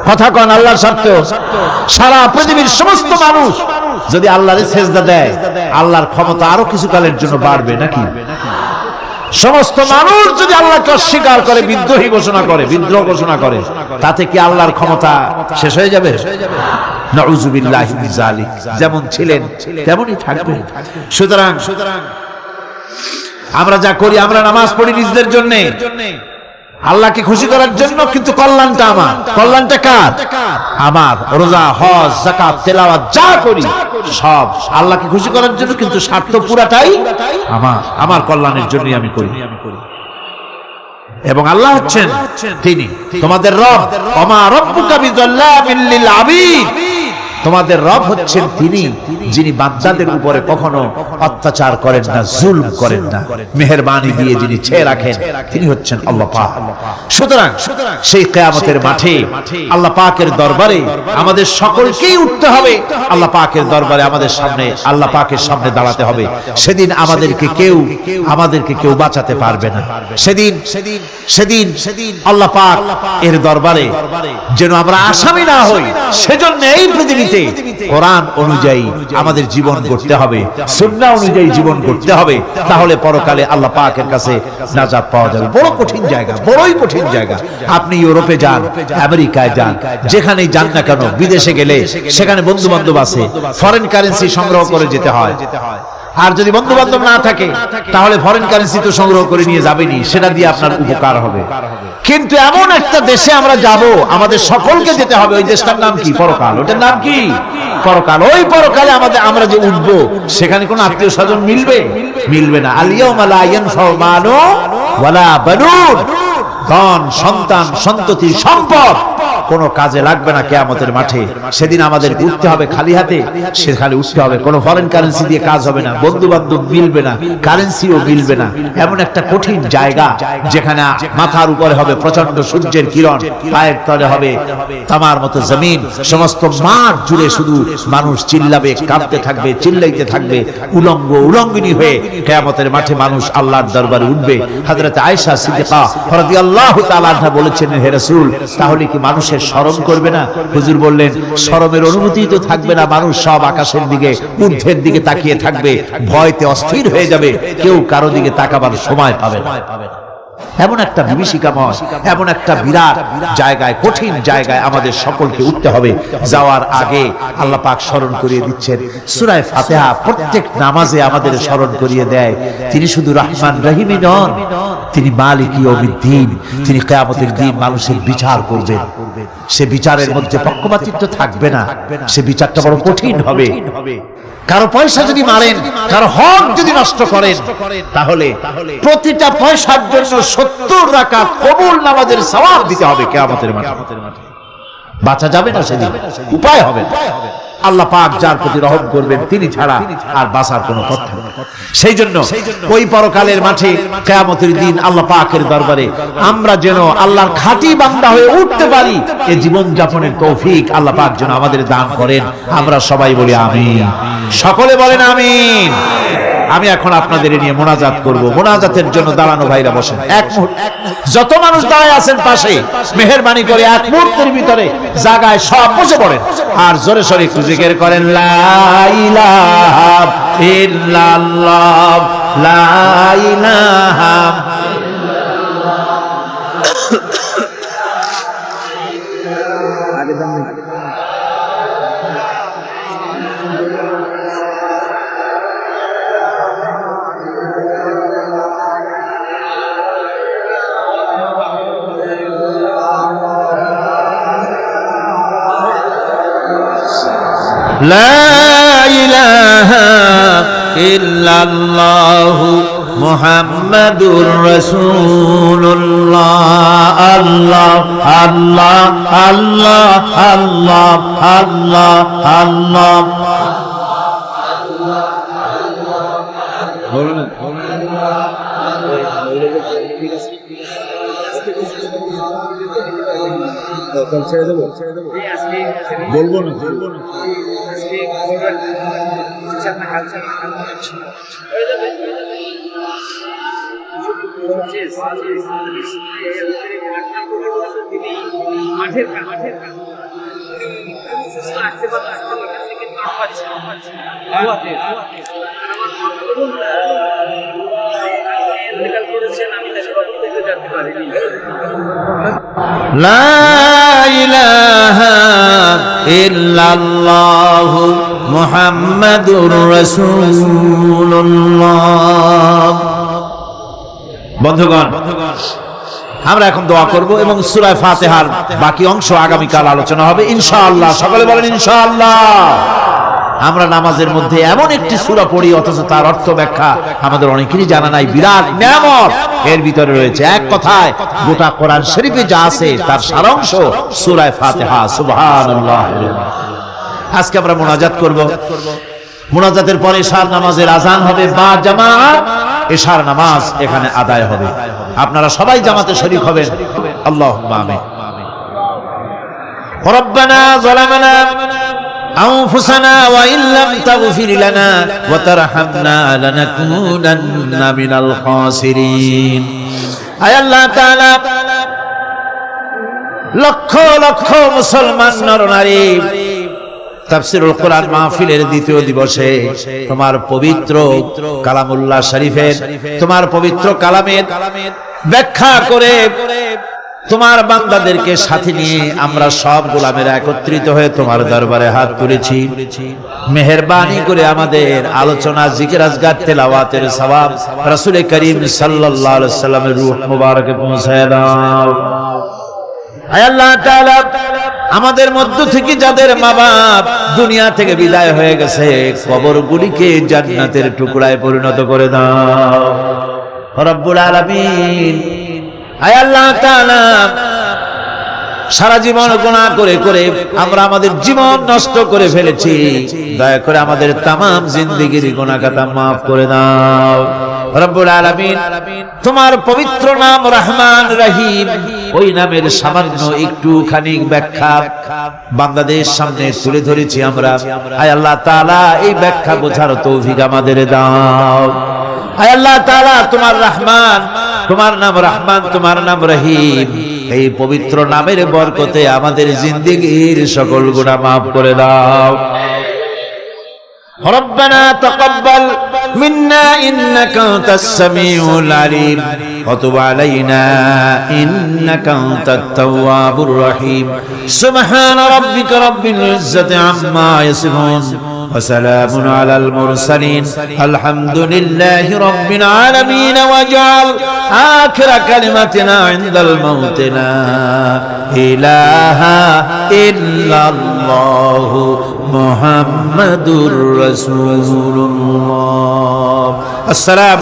কথা কন, আল্লাহর স্বার্থ? সারা পৃথিবীর সমস্ত মানুষ যদি আল্লাহরে সেজদা দেয় আল্লাহর ক্ষমতা আরো কিছু কালের জন্য বাড়বে নাকি? সমস্ত মানুষ যদি আল্লাহকে অস্বীকার করে, বিদ্রোহী ঘোষণা করে, বিদ্রোহ ঘোষণা করে, তাতে কি আল্লাহর ক্ষমতা শেষ হয়ে যাবে? নাউযুবিল্লাহি মিন যালিক। যেমন ছিলেন তেমনই থাকবে। সুতরাং আমরা যা করি, আমরা নামাজ পড়ি নিজেদের জন্য, আল্লাহকে খুশি করার জন্য, কিন্তু কল্যাণটা আমার। কল্যাণটা কার? আমার। রোজা, হজ, যাকাত, তেলাওয়াত যা করি সব আল্লাহকে খুশি করার জন্য, কিন্তু স্বার্থ পুরাটাই আমার। আমার কল্যাণের জন্যই আমি করি। এবং আল্লাহ হচ্ছেন তিনি তোমাদের রব। ওমা রাব্বুকা বিযাল্লামিন লিল আবিদ। তোমাদের রব হচ্ছেন তিনি যিনি বান্দাদের উপরে কখনো অত্যাচার করেন না, জুলম করেন না, মেহেরবানি দিয়ে যিনি ছেয়ে রাখেন তিনি হচ্ছেন আল্লাহ পাক। সুতরাং সেই কিয়ামতের মাঠে আল্লাহ পাকের দরবারে আমাদের সকলকেই উঠতে হবে। আল্লাহ পাকের দরবারে আমাদের সামনে, আল্লাহ পাকের সামনে দাঁড়াতে হবে। সেদিন আমাদেরকে কেউ বাঁচাতে পারবে না। সেদিন আল্লাহ পাক এর দরবারে যেন আমরা আসামি না হই, সেজন্য এই পৃথিবীতে কোরআন অনুযায়ী আমাদের জীবন গড়তে হবে, সুন্নাহ অনুযায়ী জীবন গড়তে হবে। তাহলে পরকালে আল্লাহ পাকের কাছে নাজাত পাওয়া যাবে। বড় কঠিন জায়গা, বড়ই কঠিন জায়গা। আপনি ইউরোপে যান, আমেরিকায় যান, যেখানেই যান না কেন, বিদেশে গেলে সেখানে বন্ধু বান্ধব আছে, ফরেন কারেন্সি সংগ্রহ করে যেতে হয়। আর যদি বন্ধু বান্ধব না থাকে তাহলে ফরেন কারেন্সি তো সংগ্রহ করে নিয়ে যাবেনি, সেটা দিয়ে আপনার উপকার হবে। কিন্তু এমন একটা দেশে আমরা যাব, আমাদের সকলকে যেতে হবে। ওই দেশটার নাম কি? পরকাল। ওটার নাম কি? পরকাল। ওই পরকালে আমরা যে উঠবো সেখানে কোনো আত্মীয় স্বজন মিলবে না। আল ইয়াউমা লা ইয়ানফাউ মালুন ওয়ালা বানুন। ধন, সন্তান, সন্ততি, সম্পদ কোনো কাজে লাগবে না কিয়ামতের মাঠে। সেদিন আমাদের উঠতে হবে খালি হাতে। সেখানে উঠতে হবে, কোনো ফরেন কারেন্সি দিয়ে কাজ হবে না, বন্ধু বান্ধব মিলবে না, কারেন্সিও মিলবে না। এমন একটা কঠিন জায়গা যেখানে মাথার উপরে হবে প্রচন্ড সূর্যের কিরণ, পায়ের তলে হবে তামার মতো জমিন, সমস্ত মাঠ জুড়ে শুধু মানুষ চিল্লাবে, কাঁপতে থাকবে, চিল্লাইতে থাকবে, উলঙ্গিনী হয়ে কিয়ামতের মাঠে মানুষ আল্লাহর দরবারে উঠবে। হযরত আয়েশা সিদ্দিকা রাদিয়াল্লাহু তাআলা আনহা বলেছেন, হে রাসূল, তাহলে কি মানুষের শরম করবে না? হুজুর বললেন, শরমের অনুভূতি তো থাকবে না। মানুষ সব আকাশের দিকে, ঊর্ধ্বের দিকে তাকিয়ে থাকবে, ভয়তে অস্থির হয়ে যাবে, কেউ কারো দিকে তাকাবার সময় পাবে না। এমন একটা বিভীষিকাময়, এমন একটা বিরাট জায়গায়, কঠিন জায়গায় আমাদের সকলকে উঠতে হবে। যাওয়ার আগে আল্লাহ পাক স্মরণ করিয়ে দিচ্ছেন, সূরা ফাতিহা প্রত্যেক নামাজে আমাদের স্মরণ করিয়ে দেয় তিনি শুধু রহমান রহিমই নন, তিনি মালিক ইয়াউমিদ্দিন। তিনি কিয়ামতের দিন মানুষের বিচার করবেন। সে বিচারের মধ্যে পক্ষপাতিত্ব থাকবে না, সে বিচারটা বড় কঠিন হবে। কারো পয়সা যদি মারেন, কারো হক যদি নষ্ট করেন, তাহলে প্রতিটা পয়সার জন্য 70 রাকাত কবুল নামাজের সওয়াব দিতে হবে কিয়ামতের মাঠে। বাঁচা যাবে না সেদিন, উপায় হবে না। আল্লাহ পাক যার প্রতি রহম করবেন তিনি ছাড়া আর বাঁচার কোনো পথ নেই। সেই জন্য ওই পরকালের মাঠে কিয়ামতের দিন আল্লাহ পাকের দরবারে আমরা যেন আল্লাহর খাঁটি বান্দা হয়ে উঠতে পারি, এই জীবন যাপনের তৌফিক আল্লাহ পাক যেন আমাদের দান করেন। আমরা সবাই বলি আমিন, সকলে বলেন আমিন। আমি এখন আপনাদের নিয়ে মোনাজাত করব। মোনাজাতের জন্য দাঁড়ানো ভাইরা বসেন। এক মুহূর্ত, যত মানুষ দাঁড়ায় আছেন পাশে, মেহেরবানি করে এক মুহূর্তের ভিতরে জায়গায় সব বসে পড়েন আর জোরে সোরে একটু জিকির করেন, লা ইলাহা ইল্লাল্লাহ, লা ইলাহা লা ইলাহা ইল্লাল্লাহু মুহাম্মাদুর রাসূলুল্লাহ। আল্লাহ আল্লাহ আল্লাহ আল্লাহ আল্লাহ আল্লাহ। বলবো না লা ইলাহা ইল্লাল্লাহু মুহাম্মাদুর রাসূলুল্লাহ। বন্ধুগণ, আমরা এখন দোয়া করব এবং সূরা ফাতিহার বাকি অংশ আগামীকাল আলোচনা হবে ইনশাআল্লাহ। সকলে বলেন ইনশাআল্লাহ। আমরা নামাজের মধ্যে এমন একটি সূরা পড়ি অথচ তার অর্থ ব্যাখ্যা আমাদের অনেকেরই জানা নাই। বিরাট নিয়ামত এর ভিতরে রয়েছে। এক কথায় গোটা কোরআন শরীফে যা আছে তার সারাংশ সূরা ফাতিহা। সুবহানাল্লাহ। আজকে আমরা মুনাজাত করব। মুনাজাতের পরে এশার নামাজের আযান হবে বা জামাত, এশার নামাজ এখানে আদায় হবে। আপনারা সবাই জামাতে শরীক হবেন। আল্লাহুম্মা আমিন। রব্বানা যালামনা أنفسنا وإن لم تغفر لنا وترحمنا لنكونن من الخاسرين। আয় আল্লাহ তাআলা, লক্ষ লক্ষ মুসলমান নরনারী তাফসীরুল কোরআন মাহফিলের দ্বিতীয় দিবসে তোমার পবিত্র কালামুল্লাহ শরীফের, তোমার পবিত্র কালামের ব্যাখ্যা করে তোমার বান্দাদেরকে সাথে নিয়ে আমরা সব গোলামেরা একত্রিত হয়ে তোমার দরবারে হাত তুলেছি। মেহেরবানি করে আমাদের আলোচনা, জিকির, আজকার, তেলাওয়াতের সওয়াব রাসূল করিম সাল্লাল্লাহু আলাইহি ওয়াসাল্লামের রূহ মুবারকে পৌঁছায় দাও। আয় আল্লাহ তাআলা, আমাদের মধ্য থেকে যাদের মা বাপ দুনিয়া থেকে বিদায় হয়ে গেছে, কবরগুলিকে জান্নাতের টুকরায় পরিণত করে দাও রব্বুল আলামিন। আয় আল্লাহ তাআলা, সারা জীবন গুনাহ করে করে আমরা আমাদের জীবন নষ্ট করে ফেলেছি। দয়া করে আমাদের তামাম জিন্দেগির গুনাহ খাতা মাফ করে দাও রব্বুল আলামিন। তোমার পবিত্র নাম রহমান রহিম, ওই নামের সামান্য একটুখানি ব্যাখ্যা বান্দাদের সামনে তুলে ধরেছি আমরা। আয় আল্লাহ তাআলা, এই ব্যাখ্যা বোঝার তৌফিক আমাদের দাও। আয় আল্লাহ তাআলা, তোমার রহমান, তোমার নাম রহমান, তোমার নাম রহিম, এই পবিত্র নামের বরকতে আমাদের জিন্দেগীর সকল গুনাহ মাফ করে দাও। ربنا تقبل منا إنك أنت السميع العليم وتب علينا إنك أنت التواب الرحيم سبحان ربك رب العزة عما يصفون وسلام على المرسلين الحمد لله رب العالمين واجعل آخر كلمتنا عند الموت لا إله إلا الله محمد رسول الله. السلام